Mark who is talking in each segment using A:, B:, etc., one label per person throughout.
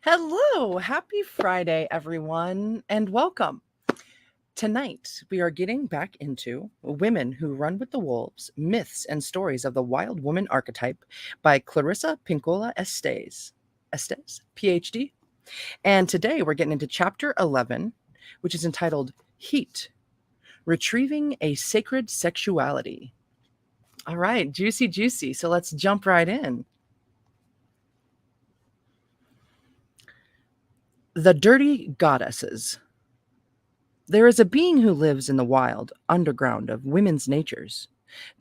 A: Hello, happy Friday, everyone, and welcome. Tonight, we are getting back into Women Who Run with the Wolves Myths and Stories of the Wild Woman Archetype by Clarissa Pinkola Estes Ph.D. And today, we're getting into chapter 11, which is entitled Heat Retrieving a Sacred Sexuality. All right, juicy, juicy. So let's jump right in. The Dirty Goddesses. There is a being who lives in the wild underground of women's natures.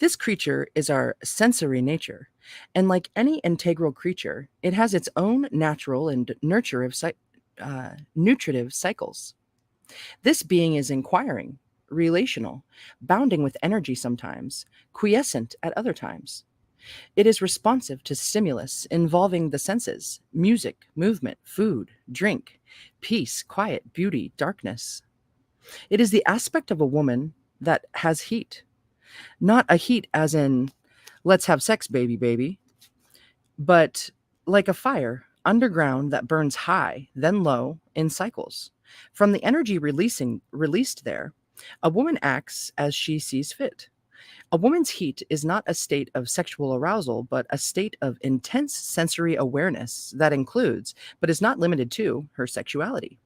A: This creature is our sensory nature, and like any integral creature, it has its own natural and nutritive cycles. This being is inquiring, relational, bounding with energy sometimes, quiescent at other times. It is responsive to stimulus involving the senses: music, movement, food, drink, peace, quiet, beauty, darkness. It is the aspect of a woman that has heat. Not a heat as in, let's have sex, baby, baby, but like a fire underground that burns high, then low in cycles. From the energy released there, a woman acts as she sees fit. A woman's heat is not a state of sexual arousal, but a state of intense sensory awareness that includes, but is not limited to, her sexuality.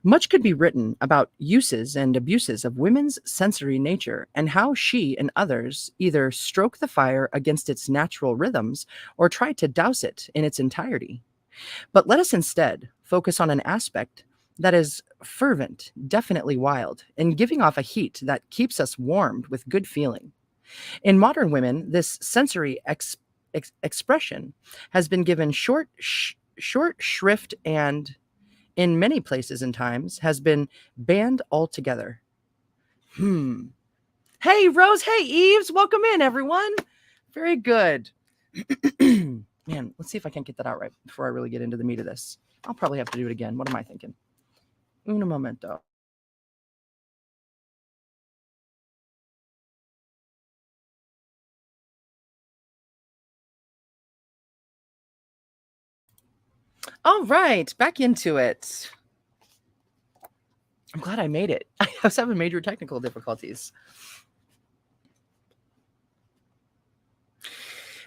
A: Much could be written about uses and abuses of women's sensory nature and how she and others either stroke the fire against its natural rhythms or try to douse it in its entirety. But let us instead focus on an aspect that is fervent, definitely wild, and giving off a heat that keeps us warmed with good feeling. In modern women, this sensory expression has been given short shrift and in many places and times has been banned altogether. Hey, Rose. Hey, Eves. Welcome in, everyone. Very good. Man, let's see if I can't get that out right before I really get into the meat of this. I'll probably have to do it again. What am I thinking? Un momento. All right, back into it. I'm glad I made it. I was having major technical difficulties.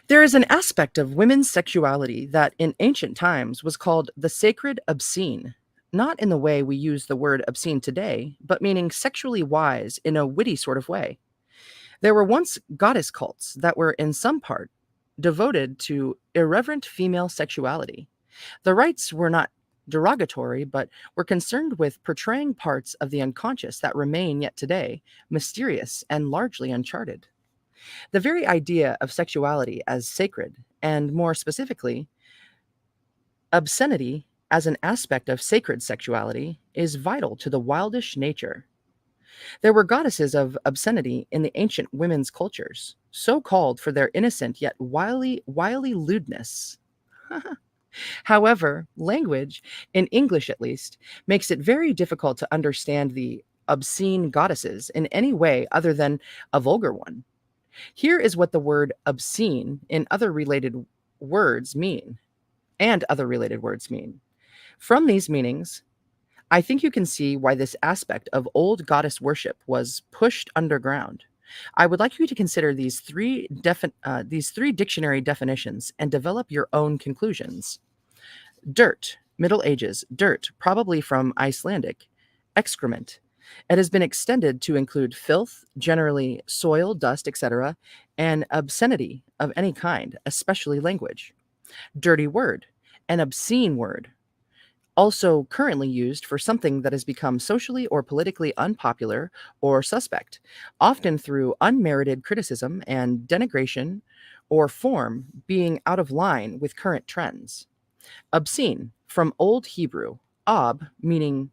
A: There is an aspect of women's sexuality that in ancient times was called the sacred obscene, not in the way we use the word obscene today, but meaning sexually wise in a witty sort of way. There were once goddess cults that were in some part devoted to irreverent female sexuality. The rites were not derogatory, but were concerned with portraying parts of the unconscious that remain yet today mysterious and largely uncharted. The very idea of sexuality as sacred, and more specifically, obscenity as an aspect of sacred sexuality, is vital to the wildish nature. There were goddesses of obscenity in the ancient women's cultures, so called for their innocent yet wily lewdness. However, language, in English at least, makes it very difficult to understand the obscene goddesses in any way other than a vulgar one. Here is what the word obscene in other related words mean, and other related words mean. From these meanings, I think you can see why this aspect of old goddess worship was pushed underground. I would like you to consider these three dictionary definitions and develop your own conclusions. Dirt, Middle Ages, dirt, probably from Icelandic, excrement. It has been extended to include filth, generally soil, dust, etc., and obscenity of any kind, especially language. Dirty word, an obscene word, also currently used for something that has become socially or politically unpopular or suspect, often through unmerited criticism and denigration or form being out of line with current trends. Obscene, from Old Hebrew, ob, meaning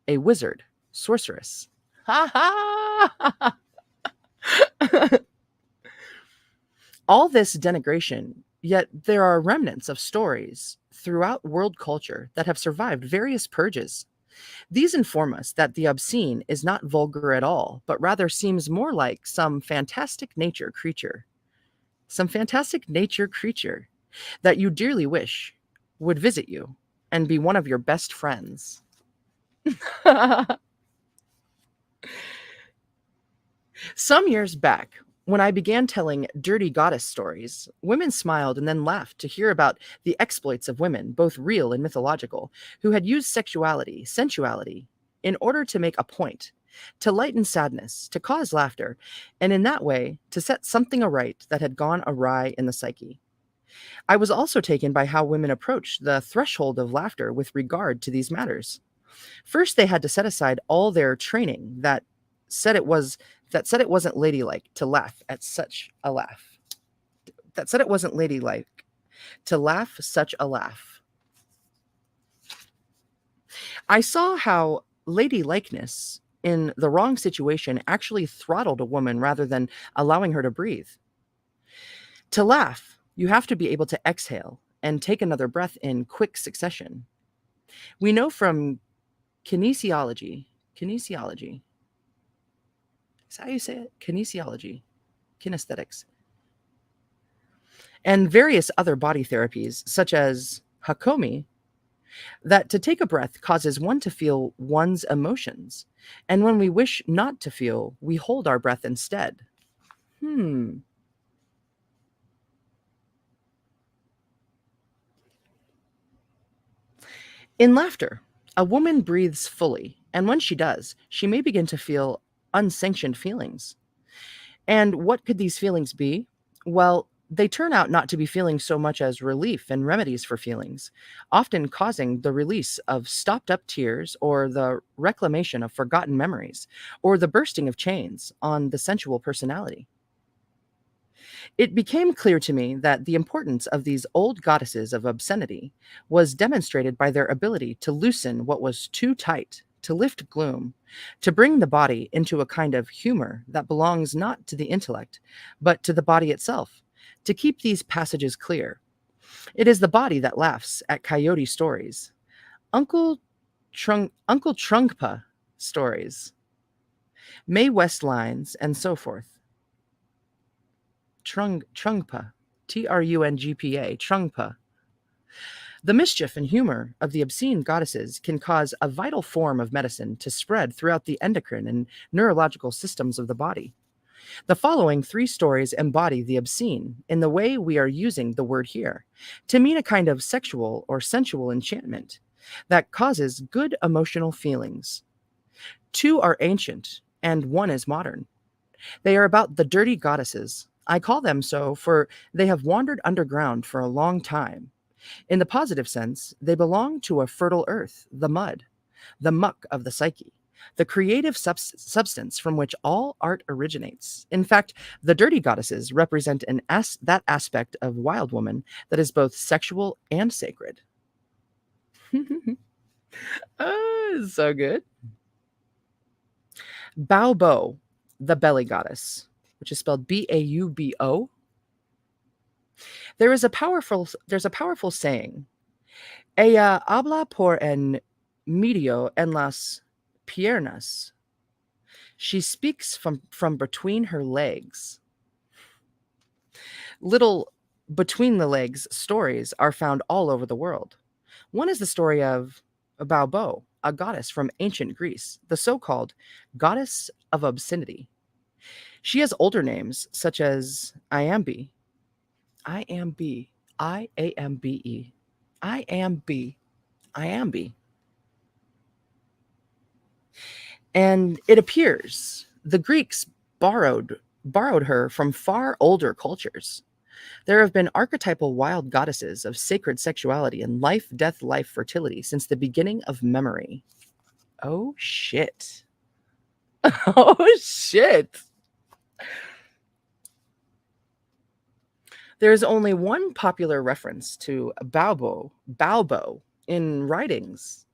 A: a wizard, sorceress. Ha ha! All this denigration, yet there are remnants of stories throughout world culture that have survived various purges. These inform us that the obscene is not vulgar at all, but rather seems more like some fantastic nature creature that you dearly wish would visit you. and be one of your best friends. Some years back, when I began telling dirty goddess stories, women smiled and then laughed to hear about the exploits of women, both real and mythological, who had used sexuality, sensuality, in order to make a point, to lighten sadness, to cause laughter, and in that way to set something aright that had gone awry in the psyche. I was also taken by how women approached the threshold of laughter with regard to these matters. First, they had to set aside all their training said it was that said it wasn't ladylike to laugh at such a laugh. That said it wasn't ladylike to laugh such a laugh. I saw how ladylikeness in the wrong situation actually throttled a woman rather than allowing her to breathe. To laugh, you have to be able to exhale and take another breath in quick succession. We know from kinesiology, is that how you say it? Kinesiology, kinesthetics, and various other body therapies, such as Hakomi, that to take a breath causes one to feel one's emotions. And when we wish not to feel, we hold our breath instead. Hmm. In laughter, a woman breathes fully, and when she does, she may begin to feel unsanctioned feelings. And what could these feelings be? Well, they turn out not to be feelings so much as relief and remedies for feelings, often causing the release of stopped up tears or the reclamation of forgotten memories or the bursting of chains on the sensual personality. It became clear to me that the importance of these old goddesses of obscenity was demonstrated by their ability to loosen what was too tight, to lift gloom, to bring the body into a kind of humor that belongs not to the intellect, but to the body itself. To keep these passages clear, it is the body that laughs at coyote stories, Uncle Trunkpa stories, Mae West lines, and so forth. Trungpa, Trungpa. Trungpa. The mischief and humor of the obscene goddesses can cause a vital form of medicine to spread throughout the endocrine and neurological systems of the body. The following three stories embody the obscene in the way we are using the word here, to mean a kind of sexual or sensual enchantment that causes good emotional feelings. Two are ancient, and one is modern. They are about the dirty goddesses. I call them so, for they have wandered underground for a long time. In the positive sense, they belong to a fertile earth, the mud, the muck of the psyche, the creative substance from which all art originates. In fact, the dirty goddesses represent that aspect of Wild Woman that is both sexual and sacred. So good. Baobo, the belly goddess, which is spelled Baubo. There's a powerful saying. Ella habla por en medio en las piernas. She speaks from between her legs. Little between the legs stories are found all over the world. One is the story of Baobo, a goddess from ancient Greece, the so-called goddess of obscenity. She has older names such as Iambe, Iambe, Iambe, Iambe, Iambe. And it appears the Greeks borrowed her from far older cultures. There have been archetypal wild goddesses of sacred sexuality and life, death, life, fertility since the beginning of memory. Oh shit. Oh shit. There is only one popular reference to Baobo in writings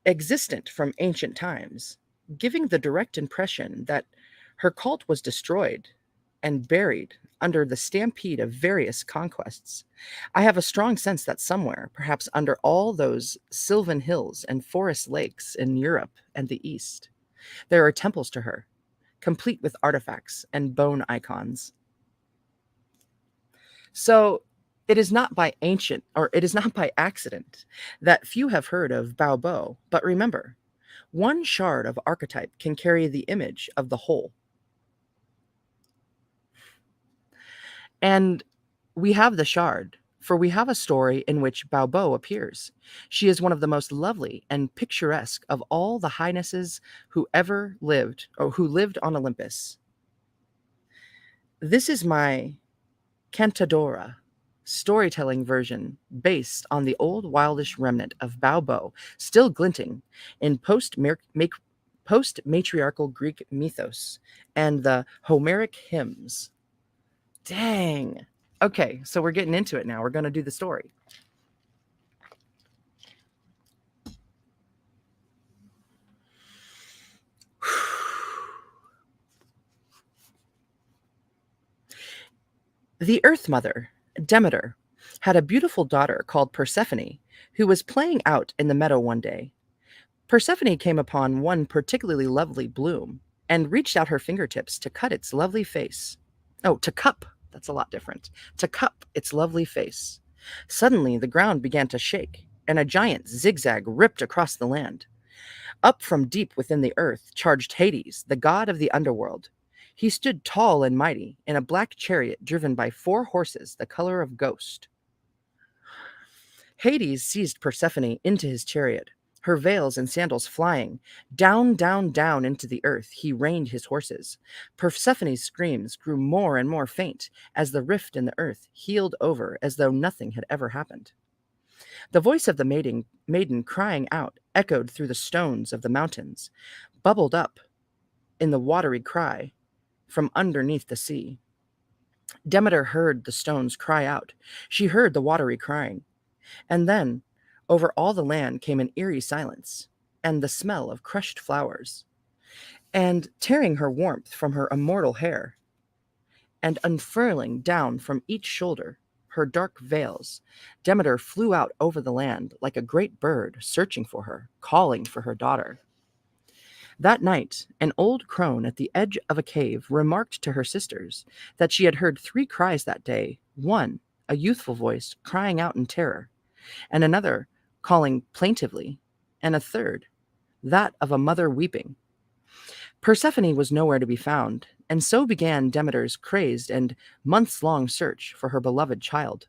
A: existent from ancient times, giving the direct impression that her cult was destroyed and buried under the stampede of various conquests. I have a strong sense that somewhere, perhaps under all those sylvan hills and forest lakes in Europe and the East, there are temples to her, complete with artifacts and bone icons. So It is not by ancient, or it is not by accident, that few have heard of Baobo, but remember, one shard of archetype can carry the image of the whole. And we have the shard, for we have a story in which Baobo appears. She is one of the most lovely and picturesque of all the highnesses who ever lived, or who lived on Olympus. This is my Cantadora storytelling version based on the old wildish remnant of Baobo still glinting in post-matriarchal Greek mythos and the Homeric hymns. Dang. Okay, so we're getting into it now. We're going to do the story. The Earth Mother, Demeter, had a beautiful daughter called Persephone who was playing out in the meadow one day. Persephone came upon one particularly lovely bloom and reached out her fingertips to cut its lovely face. Oh, to cup. That's a lot different. To cup its lovely face. Suddenly, the ground began to shake, and a giant zigzag ripped across the land. Up from deep within the earth charged Hades, the god of the underworld. He stood tall and mighty in a black chariot driven by 4 horses the color of ghost. Hades seized Persephone into his chariot, her veils and sandals flying. Down, down, down into the earth he reined his horses. Persephone's screams grew more and more faint as the rift in the earth healed over as though nothing had ever happened. The voice of the maiden crying out echoed through the stones of the mountains, bubbled up in the watery cry from underneath the sea. Demeter heard the stones cry out. She heard the watery crying. And then, over all the land came an eerie silence, and the smell of crushed flowers. And tearing her warmth from her immortal hair, and unfurling down from each shoulder her dark veils, Demeter flew out over the land like a great bird searching for her, calling for her daughter. That night, an old crone at the edge of a cave remarked to her sisters that she had heard 3 cries that day: one, a youthful voice crying out in terror, and another calling plaintively, and a third, that of a mother weeping. Persephone was nowhere to be found, and so began Demeter's crazed and months-long search for her beloved child.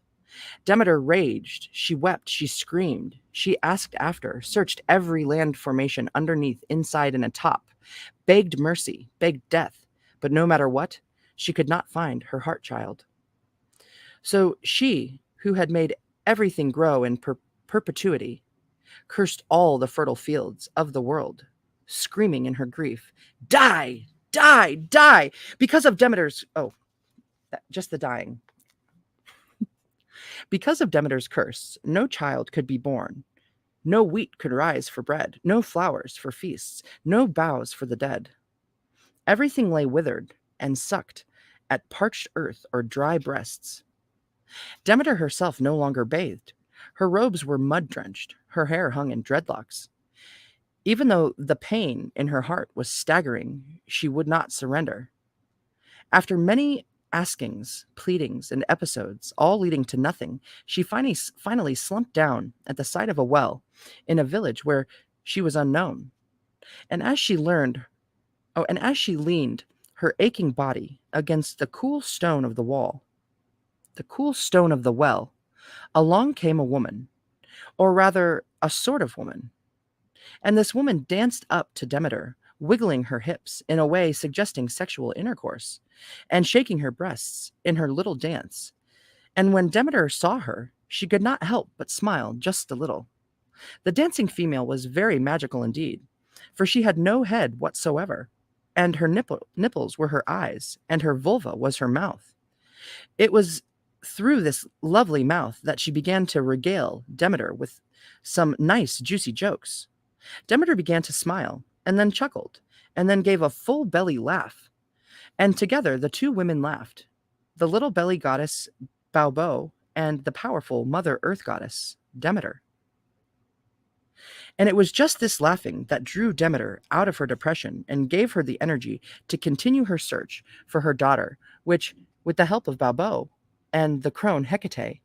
A: Demeter raged, she wept, she screamed, she asked after, searched every land formation underneath, inside, and atop, begged mercy, begged death, but no matter what, she could not find her heart child. So she, who had made everything grow in perpetuity, cursed all the fertile fields of the world, screaming in her grief, "Die! Die! Die!" Because of Demeter's, just the dying. Because of Demeter's curse, no child could be born. No wheat could rise for bread, no flowers for feasts, no boughs for the dead. Everything lay withered and sucked at parched earth or dry breasts. Demeter herself no longer bathed. Her robes were mud-drenched, her hair hung in dreadlocks. Even though the pain in her heart was staggering, she would not surrender. After many askings, pleadings, and episodes, all leading to nothing, she finally slumped down at the side of a well in a village where she was unknown. And as she leaned her aching body against the cool stone of the well, along came a woman, or rather, a sort of woman. And this woman danced up to Demeter, wiggling her hips in a way suggesting sexual intercourse, and shaking her breasts in her little dance. And when Demeter saw her, she could not help but smile just a little. The dancing female was very magical indeed, for she had no head whatsoever, and her nipples were her eyes, and her vulva was her mouth. It was through this lovely mouth that she began to regale Demeter with some nice, juicy jokes. Demeter began to smile, and then chuckled, and then gave a full belly laugh. And together the 2 women laughed, the little belly goddess Baobo and the powerful Mother Earth goddess Demeter. And it was just this laughing that drew Demeter out of her depression and gave her the energy to continue her search for her daughter, which, with the help of Baobo and the crone Hecate,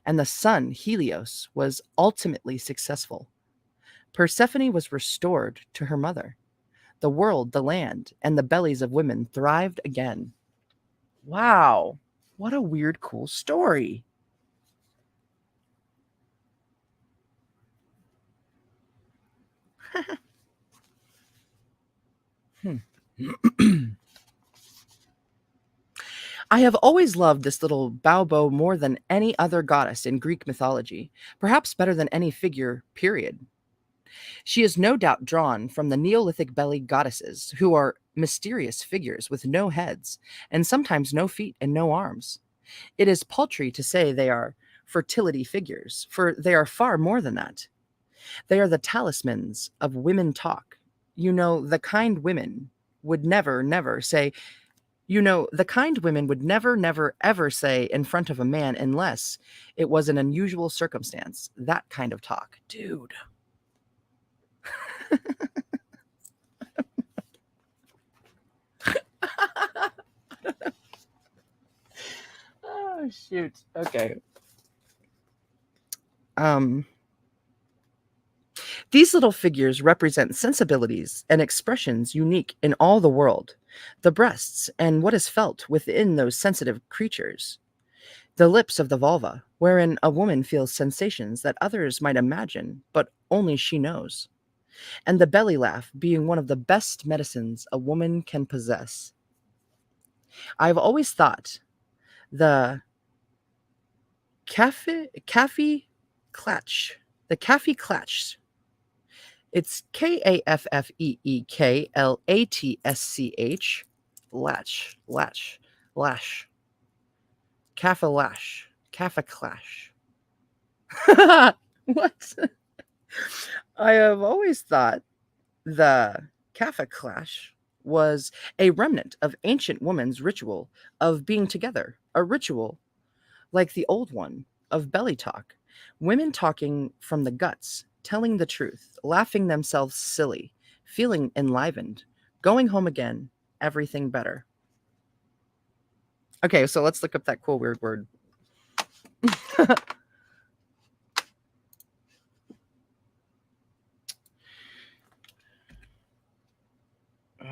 A: and the sun, Helios, was ultimately successful. Persephone was restored to her mother. The world, the land, and the bellies of women thrived again. Wow, what a weird, cool story. Hmm. I have always loved this little Baobo more than any other goddess in Greek mythology, perhaps better than any figure, period. She is no doubt drawn from the Neolithic belly goddesses, who are mysterious figures with no heads, and sometimes no feet and no arms. It is paltry to say they are fertility figures, for they are far more than that. They are the talismans of women talk. You know, the kind women would never, never say, the kind women would never, never, ever say in front of a man unless it was an unusual circumstance. That kind of talk. Dude. Oh, shoot. Okay. Um, these little figures represent sensibilities and expressions unique in all the world. The breasts and what is felt within those sensitive creatures. The lips of the vulva, wherein a woman feels sensations that others might imagine, but only she knows. And the belly laugh being one of the best medicines a woman can possess. I've always thought the Kaffee Klatsch, the Kaffee Klatsch, it's Kaffeeklatsch, lash, Kaffa lash, Kaffa clash. What? I have always thought the Kaffa clash was a remnant of ancient woman's ritual of being together, a ritual like the old one of belly talk, women talking from the guts, telling the truth, laughing themselves silly, feeling enlivened, going home again, everything better. Okay, so let's look up that cool weird word.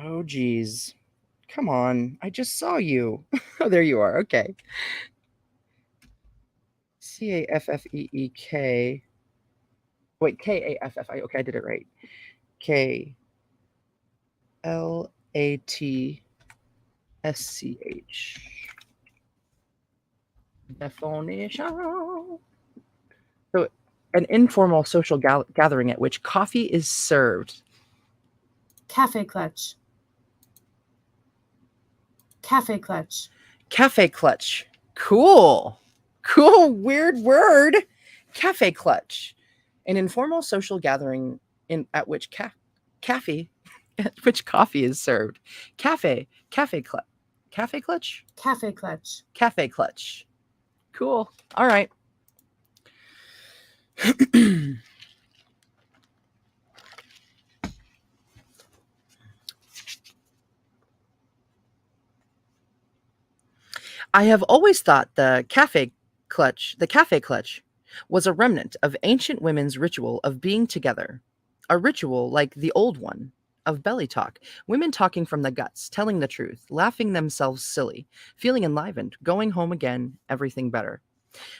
A: Oh, geez. Come on. I just saw you. Oh, there you are. Okay. Caffeek. Wait, Kaffi. Okay, I did it right. Klatsch. Definition. So, an informal social gathering at which coffee is served.
B: Kaffeeklatsch. Kaffeeklatsch.
A: Cafe clutch. Cool. Cool, weird word. Cafe clutch. An informal social gathering at which coffee is served. Cafe clutch. Cafe clutch?
B: Kaffeeklatsch.
A: Cafe clutch. Cool. All right. I have always thought the cafe clutch, was a remnant of ancient women's ritual of being together. A ritual like the old one of belly talk, women talking from the guts, telling the truth, laughing themselves silly, feeling enlivened, going home again, everything better.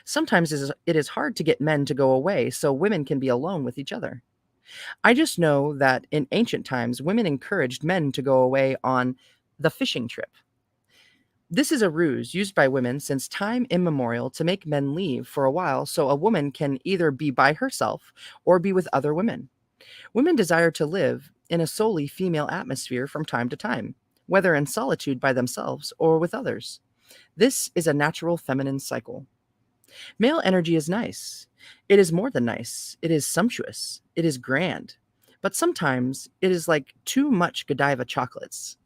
A: Sometimes it is hard to get men to go away so women can be alone with each other. I just know that in ancient times, women encouraged men to go away on the fishing trip. This is a ruse used by women since time immemorial to make men leave for a while so a woman can either be by herself or be with other women. Women desire to live in a solely female atmosphere from time to time, whether in solitude by themselves or with others. This is a natural feminine cycle. Male energy is nice. It is more than nice. It is sumptuous. It is grand. But sometimes it is like too much Godiva chocolates.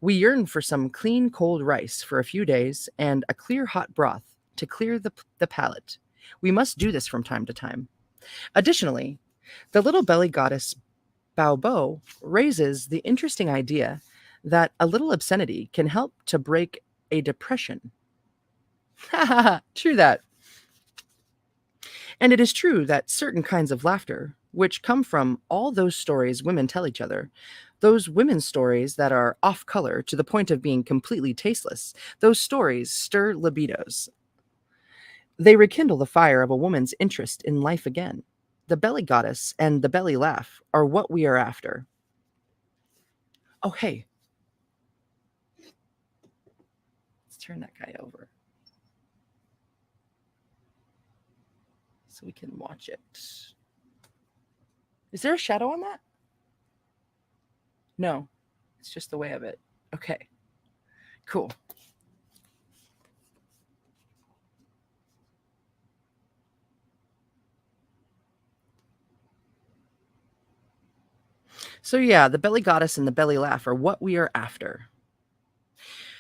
A: We yearn for some clean cold rice for a few days and a clear hot broth to clear the palate. We must do this from time to time. Additionally, the little belly goddess Baobo raises the interesting idea that a little obscenity can help to break a depression. True that. And it is true that certain kinds of laughter, which come from all those stories women tell each other, those women's stories that are off color to the point of being completely tasteless, those stories stir libidos. They rekindle the fire of a woman's interest in life again. The belly goddess and the belly laugh are what we are after. Oh, hey, let's turn that guy over so we can watch it. Is there a shadow on that? No, it's just the way of it. Okay, cool. So, yeah, the belly goddess and the belly laugh are what we are after.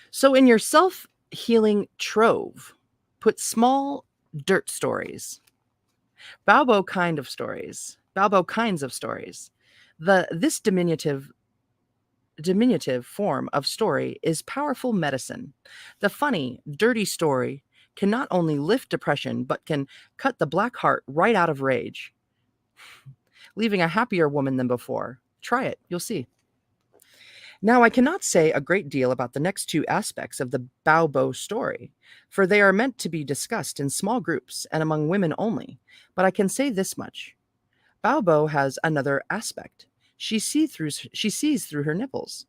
A: So, in your self healing trove, put small dirt stories, Balbo kinds of stories. This diminutive form of story is powerful medicine. The funny, dirty story can not only lift depression, but can cut the black heart right out of rage, leaving a happier woman than before. Try it, you'll see. Now, I cannot say a great deal about the next two aspects of the Baobo story, for they are meant to be discussed in small groups and among women only, but I can say this much. Baobo has another aspect. She sees through her nipples.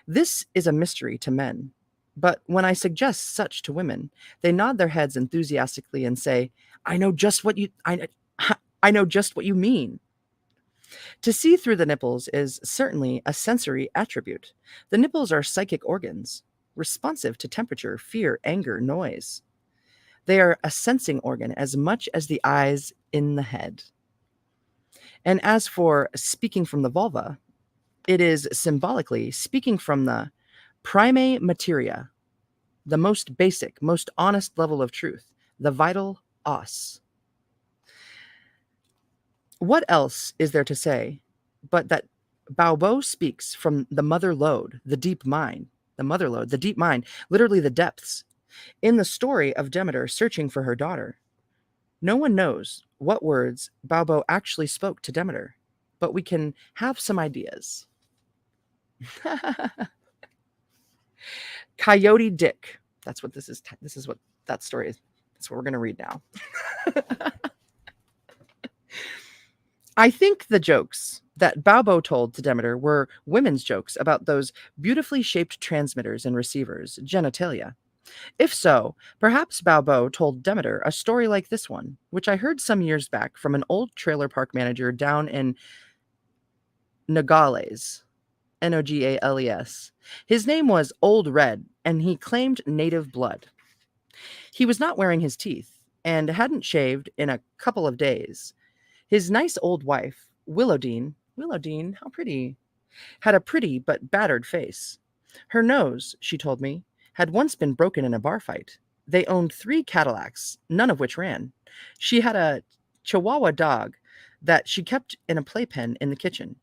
A: This is a mystery to men, but when I suggest such to women, they nod their heads enthusiastically and say, "I know just what you I know just what you mean." To see through the nipples is certainly a sensory attribute. The nipples are psychic organs, responsive to temperature, fear, anger, noise. They are a sensing organ as much as the eyes in the head. And as for speaking from the vulva, it is symbolically speaking from the prime materia, the most basic, most honest level of truth, the vital os. What else is there to say but that Baobo speaks from the mother lode, the deep mind, the mother lode, the deep mind, literally the depths. In the story of Demeter searching for her daughter, no one knows what words Baobo actually spoke to Demeter, but we can have some ideas. Coyote Dick. That's what this is. This is what that story is. That's what we're going to read now. I think the jokes that Baobo told to Demeter were women's jokes about those beautifully shaped transmitters and receivers, genitalia. If so, perhaps Baobo told Demeter a story like this one, which I heard some years back from an old trailer park manager down in Nogales, Nogales. His name was Old Red, and he claimed native blood. He was not wearing his teeth and hadn't shaved in a couple of days. His nice old wife, Willowdean, how pretty, had a pretty but battered face. Her nose, she told me, had once been broken in a bar fight. They owned 3 Cadillacs, none of which ran. She had a Chihuahua dog that she kept in a playpen in the kitchen.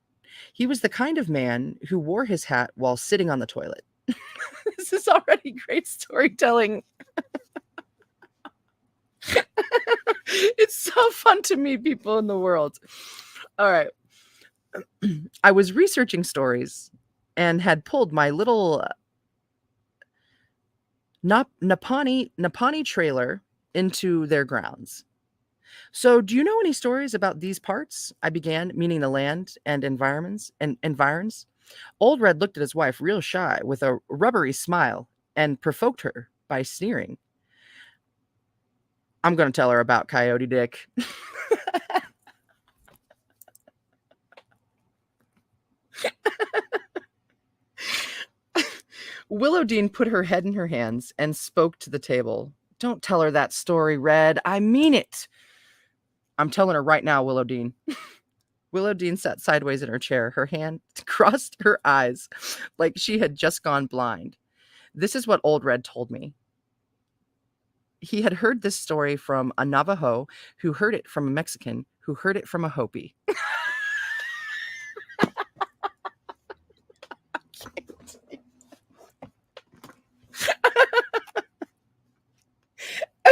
A: He was the kind of man who wore his hat while sitting on the toilet. This is already great storytelling. It's so fun to meet people in the world. All right. I was researching stories and had pulled my little Napani trailer into their grounds. So, do you know any stories about these parts? I began, meaning the land and environs. Old Red looked at his wife real shy with a rubbery smile and provoked her by sneering. I'm going to tell her about Coyote Dick. Willowdean put her head in her hands and spoke to the table. Don't tell her that story, Red. I mean it. I'm telling her right now, Willowdean. Willowdean sat sideways in her chair, her hand crossed her eyes like she had just gone blind. This is what Old Red told me. He had heard this story from a Navajo, who heard it from a Mexican, who heard it from a Hopi.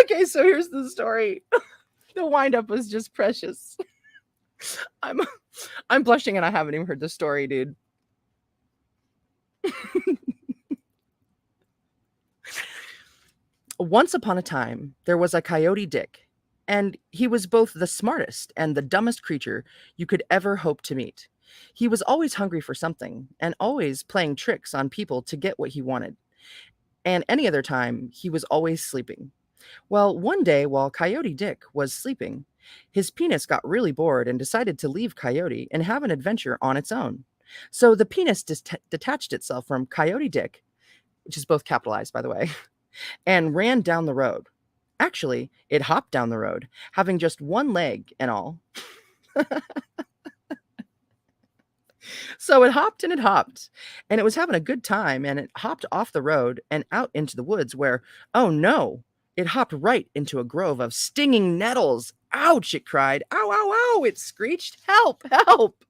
A: Okay, so here's the story. The wind-up was just precious. I'm I'm blushing and I haven't even heard the story, dude. Once upon a time, there was a Coyote Dick, and he was both the smartest and the dumbest creature you could ever hope to meet. He was always hungry for something, and always playing tricks on people to get what he wanted. And any other time, he was always sleeping. Well, one day while Coyote Dick was sleeping, his penis got really bored and decided to leave Coyote and have an adventure on its own. So the penis detached itself from Coyote Dick, which is both capitalized, by the way, and ran down the road. Actually, it hopped down the road, having just one leg and all. So it hopped and it hopped, and it was having a good time, and it hopped off the road and out into the woods where, oh no, it hopped right into a grove of stinging nettles. Ouch, it cried. Ow, ow, ow, it screeched. Help, help.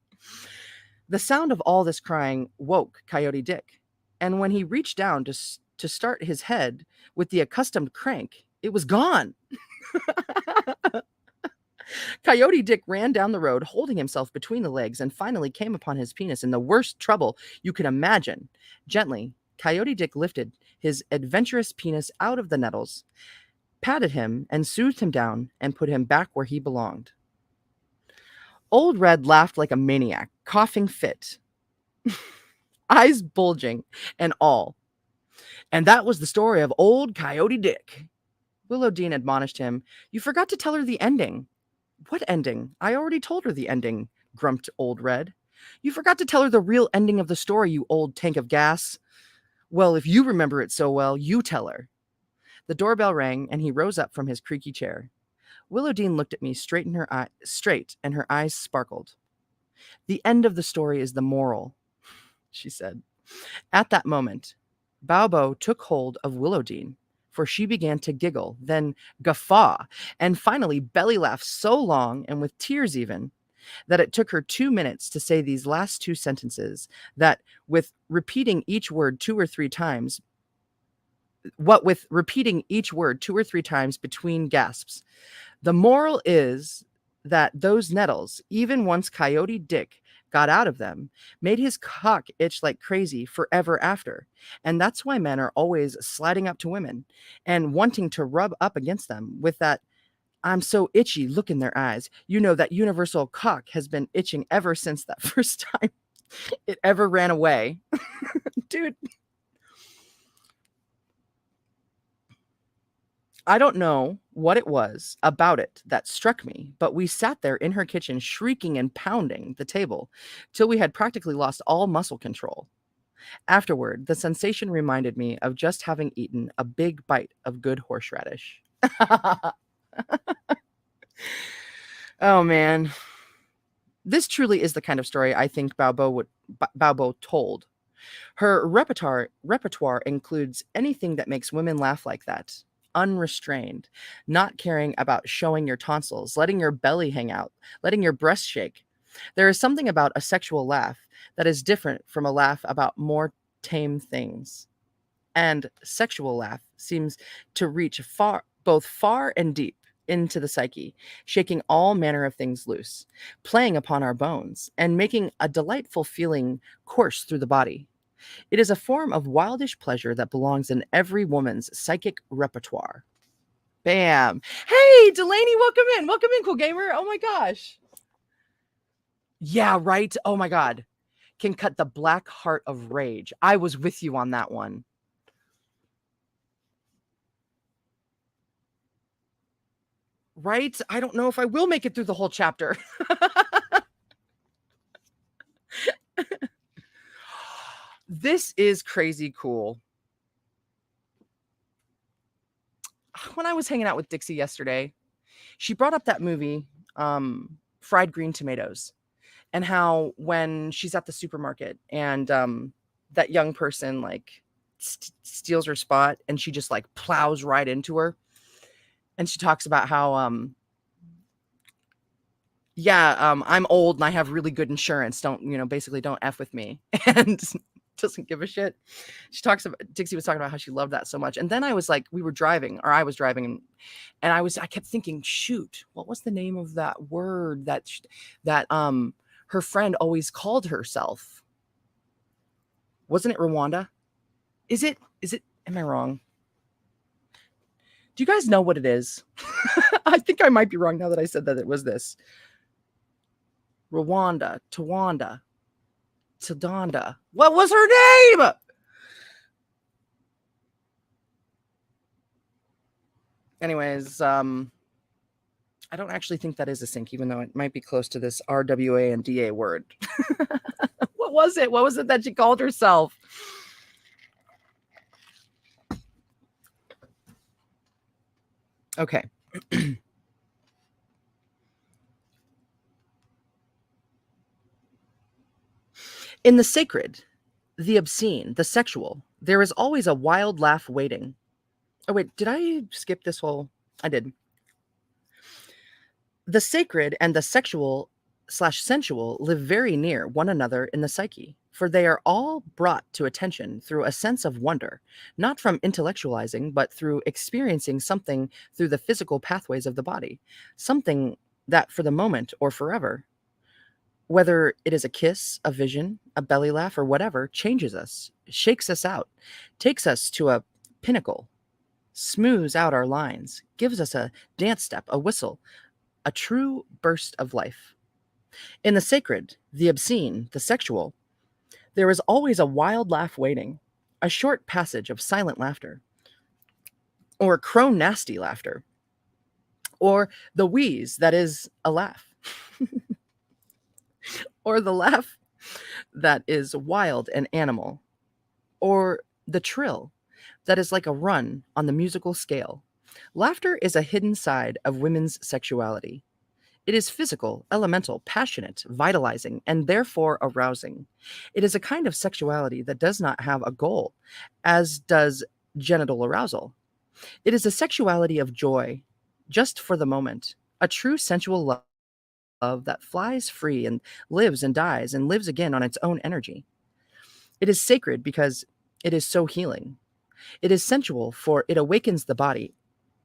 A: The sound of all this crying woke Coyote Dick, and when he reached down to start his head with the accustomed crank, it was gone. Coyote Dick ran down the road, holding himself between the legs, and finally came upon his penis in the worst trouble you could imagine. Gently, Coyote Dick lifted his adventurous penis out of the nettles, patted him, and soothed him down, and put him back where he belonged. Old Red laughed like a maniac, coughing fit, eyes bulging and all. And that was the story of old Coyote Dick. Willow Dean admonished him, "You forgot to tell her the ending." "What ending? I already told her the ending," grumped Old Red. "You forgot to tell her the real ending of the story, you old tank of gas." "Well, if you remember it so well, you tell her." The doorbell rang, and he rose up from his creaky chair. Willow Dean looked at me straight, and her eyes sparkled. "The end of the story is the moral," she said. At that moment, Baobo took hold of Willow Dean, for she began to giggle, then guffaw, and finally belly laugh so long, and with tears even, that it took her 2 minutes to say these last two sentences, that with repeating each word 2 or 3 times, between gasps. "The moral is that those nettles, even once Coyote Dick got out of them, made his cock itch like crazy forever after. And that's why men are always sliding up to women and wanting to rub up against them with that 'I'm so itchy' look in their eyes. You know, that universal cock has been itching ever since that first time it ever ran away." Dude, I don't know what it was about it that struck me, but we sat there in her kitchen shrieking and pounding the table till we had practically lost all muscle control. Afterward, the sensation reminded me of just having eaten a big bite of good horseradish. Oh man. This truly is the kind of story I think Baobo told. Her repertoire includes anything that makes women laugh like that. Unrestrained, not caring about showing your tonsils, letting your belly hang out, letting your breasts shake. There is something about a sexual laugh that is different from a laugh about more tame things. And sexual laugh seems to reach both far and deep into the psyche, shaking all manner of things loose, playing upon our bones, and making a delightful feeling course through the body. It is a form of wildish pleasure that belongs in every woman's psychic repertoire. Bam. Hey, Delaney, welcome in. Welcome in, cool gamer. Oh my gosh. Yeah, right. Oh my God. Can cut the black heart of rage. I was with you on that one. Right? I don't know if I will make it through the whole chapter. This is crazy cool. When I was hanging out with Dixie yesterday, she brought up that movie, Fried Green Tomatoes, and how when she's at the supermarket and that young person like steals her spot and she just like plows right into her. And she talks about how, I'm old and I have really good insurance. Basically don't F with me. And doesn't give a shit. Dixie was talking about how she loved that so much. And then I was like, we were driving, or I was driving, and I kept thinking, shoot, what was the name of that word that her friend always called herself? Wasn't it Rwanda? Is it, am I wrong? Do you guys know what it is? I think I might be wrong now that I said that it was this. Rwanda, Tawanda, Tadanda. What was her name? Anyways, I don't actually think that is a sync, even though it might be close to this RWA and DA word. What was it? What was it that she called herself? Okay. In the sacred, the obscene, the sexual, there is always a wild laugh waiting. Oh, wait, did I skip this whole? I did. The sacred and the sexual/sensual live very near one another in the psyche, for they are all brought to attention through a sense of wonder, not from intellectualizing, but through experiencing something through the physical pathways of the body, something that for the moment or forever, whether it is a kiss, a vision, a belly laugh, or whatever, changes us, shakes us out, takes us to a pinnacle, smooths out our lines, gives us a dance step, a whistle, a true burst of life. In the sacred, the obscene, the sexual, there is always a wild laugh waiting, a short passage of silent laughter, or crone nasty laughter, or the wheeze that is a laugh, or the laugh that is wild and animal, or the trill that is like a run on the musical scale. Laughter is a hidden side of women's sexuality. It is physical, elemental, passionate, vitalizing, and therefore arousing. It is a kind of sexuality that does not have a goal, as does genital arousal. It is a sexuality of joy, just for the moment, a true sensual love that flies free and lives again on its own energy. It is sacred because it is so healing. It is sensual, for it awakens the body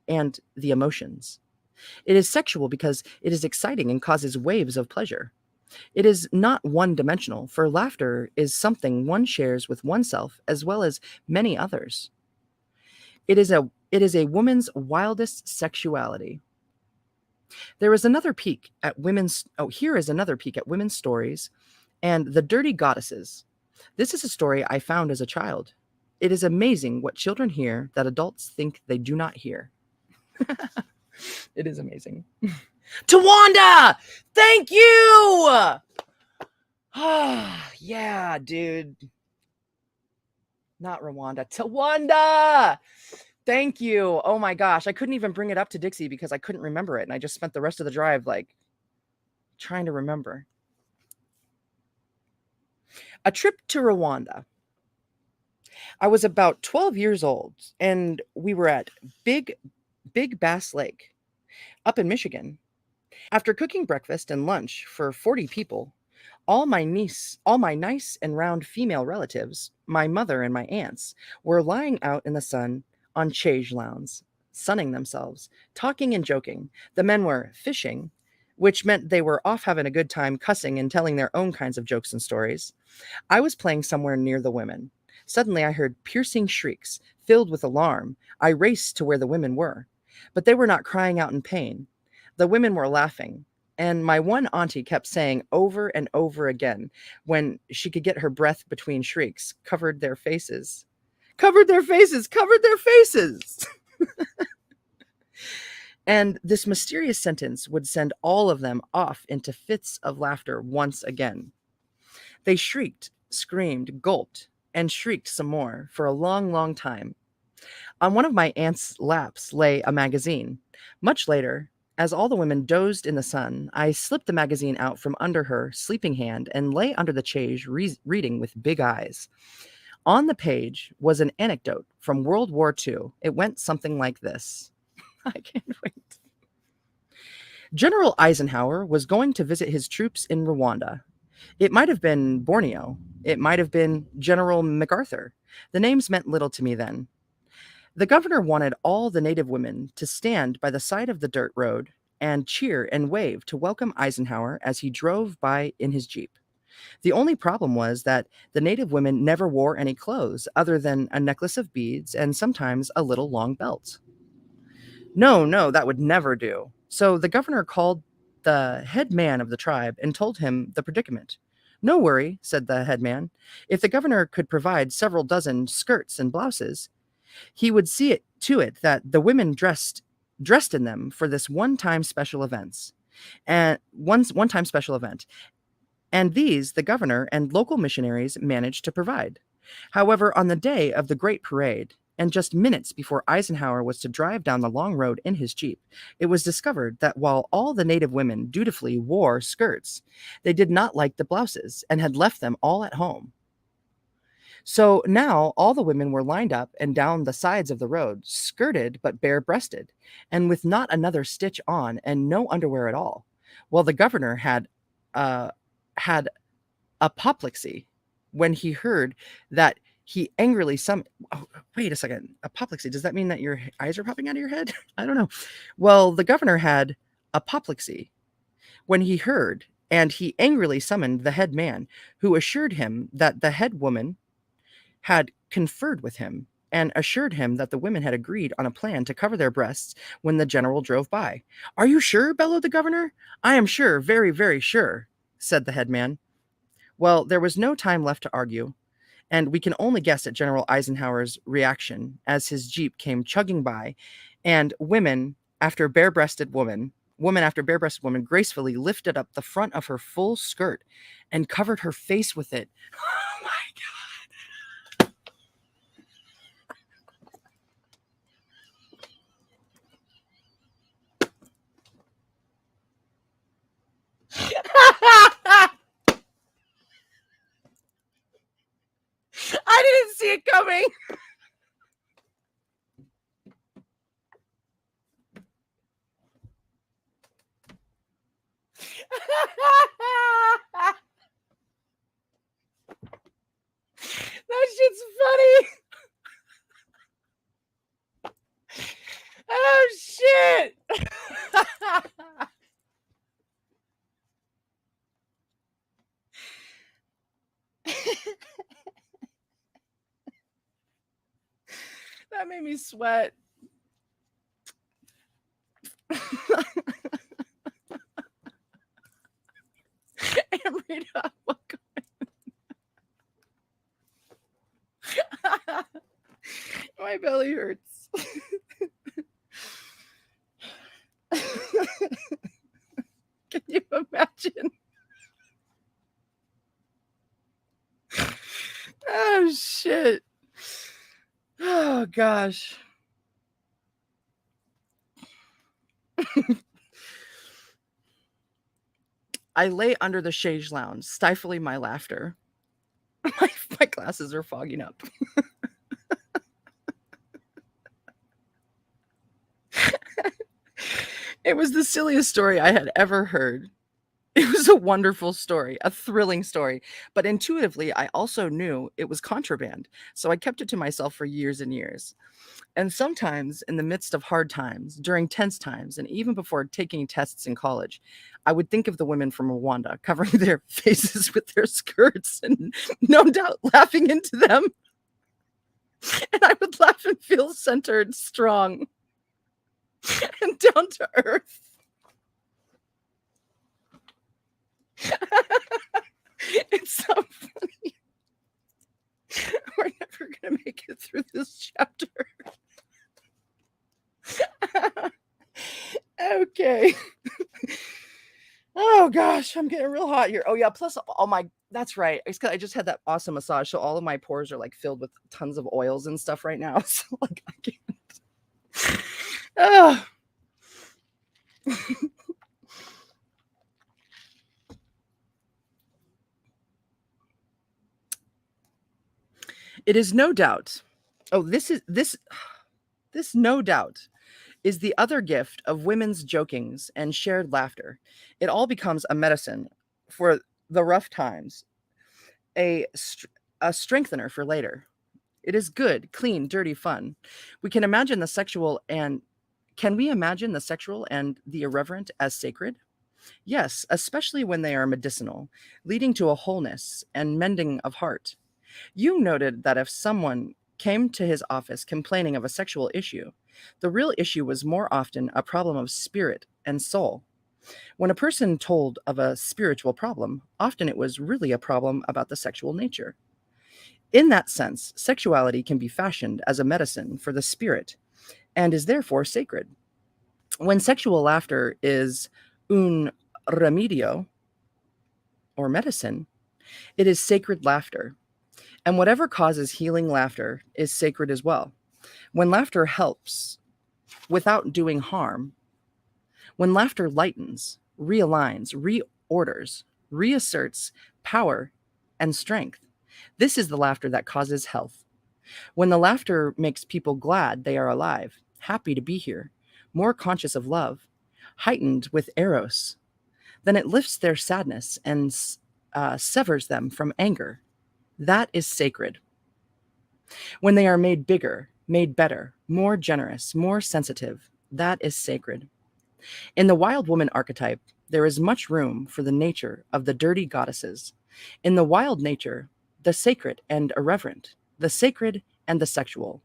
A: and the emotions. It is sexual because it is exciting and causes waves of pleasure. It is not one-dimensional, for laughter is something one shares with oneself as well as many others. It is a woman's wildest sexuality. Here is another peek at women's stories and the dirty goddesses. This is a story I found as a child. It is amazing what children hear that adults think they do not hear. It is amazing. Tawanda! Thank you! Yeah, dude. Not Rwanda. Tawanda! Thank you. Oh my gosh. I couldn't even bring it up to Dixie because I couldn't remember it. And I just spent the rest of the drive like trying to remember. A trip to Rwanda. I was about 12 years old and we were at Big Bass Lake up in Michigan. After cooking breakfast and lunch for 40 people, all my nice and round female relatives, my mother and my aunts, were lying out in the sun on chaise lounges, sunning themselves, talking and joking. The men were fishing, which meant they were off having a good time cussing and telling their own kinds of jokes and stories. I was playing somewhere near the women. Suddenly I heard piercing shrieks. Filled with alarm, I raced to where the women were, but they were not crying out in pain. The women were laughing, and my one auntie kept saying over and over again, when she could get her breath between shrieks, covered their faces. Covered their faces! Covered their faces! And this mysterious sentence would send all of them off into fits of laughter once again. They shrieked, screamed, gulped, and shrieked some more for a long, long time. On one of my aunt's laps lay a magazine. Much later, as all the women dozed in the sun, I slipped the magazine out from under her sleeping hand and lay under the chaise reading with big eyes. On the page was an anecdote from World War II. It went something like this. I can't wait. General Eisenhower was going to visit his troops in Rwanda. It might have been Borneo. It might have been General MacArthur. The names meant little to me then. The governor wanted all the native women to stand by the side of the dirt road and cheer and wave to welcome Eisenhower as he drove by in his Jeep. The only problem was that the native women never wore any clothes other than a necklace of beads and sometimes a little long belt. No, no, that would never do. So the governor called the head man of the tribe and told him the predicament. No worry, said the head man. If the governor could provide several dozen skirts and blouses, he would see it to it that the women dressed in them for this one-time special events. And one-time special event. And these the governor and local missionaries managed to provide. However, on the day of the Great Parade, and just minutes before Eisenhower was to drive down the long road in his Jeep, it was discovered that while all the native women dutifully wore skirts, they did not like the blouses and had left them all at home. So now all the women were lined up and down the sides of the road, skirted but bare breasted, and with not another stitch on and no underwear at all. Well, the governor uh, had apoplexy when he heard that he angrily oh, wait a second, apoplexy, does that mean that your eyes are popping out of your head? I don't know. Well, the governor had apoplexy when he heard, and he angrily summoned the head man, who assured him that the head woman had conferred with him and assured him that the women had agreed on a plan to cover their breasts when the general drove by. Are you sure? Bellowed the governor. I am sure, very, very sure, said the head man. Well, there was no time left to argue, and we can only guess at General Eisenhower's reaction as his Jeep came chugging by, and woman after bare-breasted woman gracefully lifted up the front of her full skirt and covered her face with it. Oh my God. I didn't see it coming. That shit's funny. Oh shit. That made me sweat. Amrita, welcome. My belly hurts. Can you imagine? Oh shit. Oh gosh. I lay under the chaise lounge, stifling my laughter. My glasses are fogging up. It was the silliest story I had ever heard. It was a wonderful story, a thrilling story, but intuitively, I also knew it was contraband, so I kept it to myself for years and years. And sometimes, in the midst of hard times, during tense times, and even before taking tests in college, I would think of the women from Rwanda covering their faces with their skirts and no doubt laughing into them. And I would laugh and feel centered, strong, and down to earth. It's so funny. We're never going to make it through this chapter. Okay. Oh gosh, I'm getting real hot here. Oh yeah, plus all my that's right. It's 'cause I just had that awesome massage, so all of my pores are like filled with tons of oils and stuff right now. So like I can't. Oh. It is no doubt. Oh, this no doubt is the other gift of women's jokings and shared laughter. It all becomes a medicine for the rough times, a, a strengthener for later. It is good, clean, dirty fun. We can imagine the sexual and Can we imagine the sexual and the irreverent as sacred? Yes, especially when they are medicinal, leading to a wholeness and mending of heart. You noted that if someone came to his office complaining of a sexual issue, the real issue was more often a problem of spirit and soul. When a person told of a spiritual problem, often it was really a problem about the sexual nature. In that sense, sexuality can be fashioned as a medicine for the spirit and is therefore sacred. When sexual laughter is un remedio or medicine, it is sacred laughter. And whatever causes healing laughter is sacred as well. When laughter helps without doing harm, when laughter lightens, realigns, reorders, reasserts power and strength, this is the laughter that causes health. When the laughter makes people glad they are alive, happy to be here, more conscious of love, heightened with eros, then it lifts their sadness and severs them from anger. That is sacred. When they are made bigger, made better, more generous, more sensitive, that is sacred. In the Wild Woman archetype, there is much room for the nature of the dirty goddesses. In the wild nature, the sacred and irreverent, the sacred and the sexual,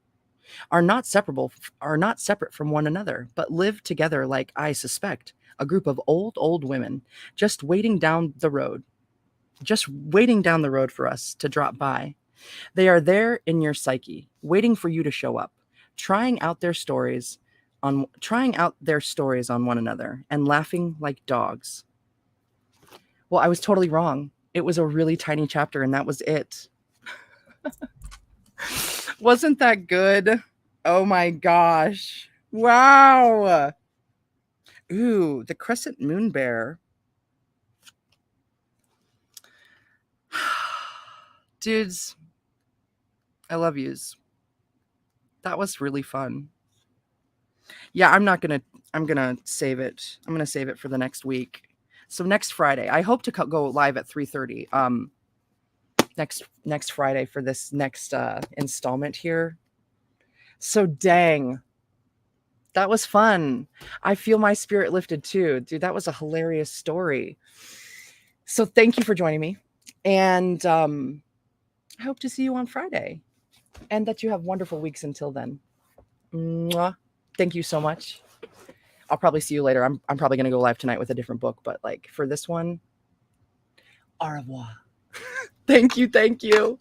A: are not separate from one another, but live together like, I suspect, a group of old women just waiting down the road for us to drop by. They are there in your psyche, waiting for you to show up, trying out their stories on one another and laughing like dogs. Well, I was totally wrong. It was a really tiny chapter and that was it. Wasn't that good? Oh my gosh. Wow. Ooh, the crescent moon bear. Dudes, I love yous. That was really fun. Yeah, I'm going to save it. I'm going to save it for the next week. So next Friday, I hope to go live at 3:30. Next Friday for this next installment here. So dang. That was fun. I feel my spirit lifted too. Dude, that was a hilarious story. So thank you for joining me. And I hope to see you on Friday. And that you have wonderful weeks until then. Mwah. Thank you so much. I'll probably see you later. I'm probably going to go live tonight with a different book. But like for this one, au revoir. Thank you.